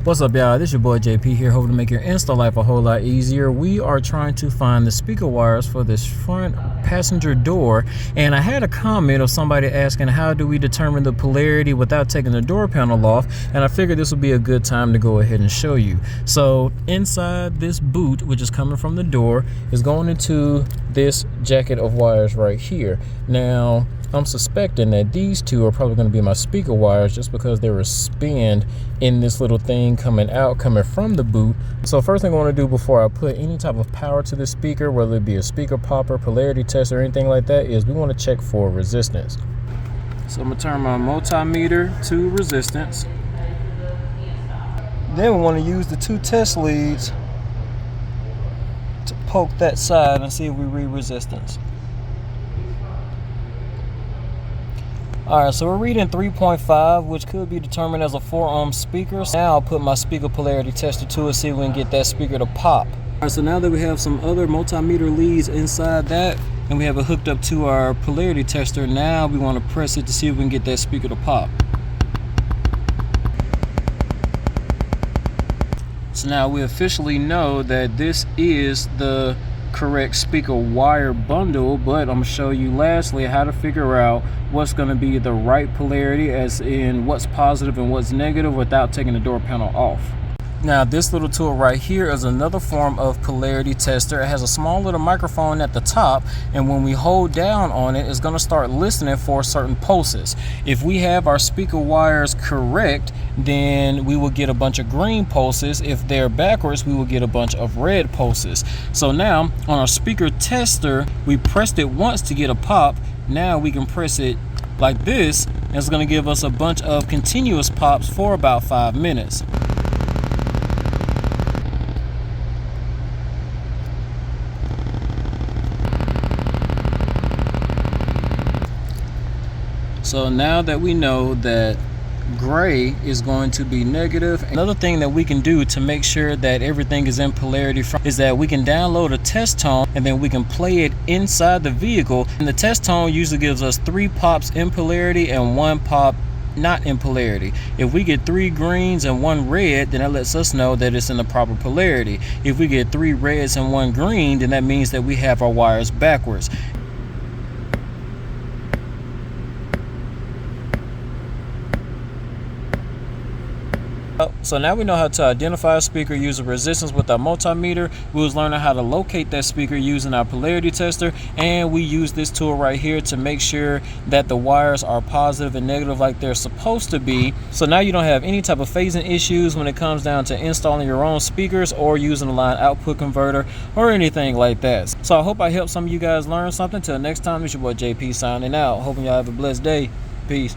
What's up, y'all? This your boy JP here, hoping to make your install life a whole lot easier. We are trying to find the speaker wires for this front passenger door, and I had a comment of somebody asking how do we determine the polarity without taking the door panel off, and I figured this would be a good time to go ahead and show you. So inside this boot, which is coming from the door, is going into this jacket of wires right here. Now I'm suspecting that these two are probably going to be my speaker wires just because they were spinned in this little thing coming from the boot. So first thing I want to do before I put any type of power to the speaker, whether it be a speaker popper, polarity test, or anything like that, is we want to check for resistance. So I'm going to turn my multimeter to resistance. Then we want to use the two test leads to poke that side and see if we read resistance. Alright, so we're reading 3.5, which could be determined as a 4-ohm speaker. So now I'll put my speaker polarity tester to it, see if we can get that speaker to pop. Alright, so now that we have some other multimeter leads inside that, and we have it hooked up to our polarity tester, now we want to press it to see if we can get that speaker to pop. So now we officially know that this is the correct speaker wire bundle, but I'm going to show you lastly how to figure out what's going to be the right polarity, as in what's positive and what's negative, without taking the door panel off. Now this little tool right here is another form of polarity tester. It has a small little microphone at the top, and when we hold down on it, it's going to start listening for certain pulses. If we have our speaker wires correct, then we will get a bunch of green pulses. If they're backwards, we will get a bunch of red pulses. So now on our speaker tester, we pressed it once to get a pop. Now we can press it like this, and it's going to give us a bunch of continuous pops for about 5 minutes. So now that we know that gray is going to be negative, another thing that we can do to make sure that everything is in polarity is that we can download a test tone, and then we can play it inside the vehicle. And the test tone usually gives us 3 pops in polarity and 1 pop not in polarity. If we get 3 greens and 1 red, then that lets us know that it's in the proper polarity. If we get 3 reds and 1 green, then that means that we have our wires backwards. So now we know how to identify a speaker using resistance with our multimeter. We was learning how to locate that speaker using our polarity tester, and we use this tool right here to make sure that the wires are positive and negative like they're supposed to be. So now you don't have any type of phasing issues when it comes down to installing your own speakers or using a line output converter or anything like that. So I hope I helped some of you guys learn something. Till next time, it's your boy JP signing out. Hoping y'all have a blessed day. Peace.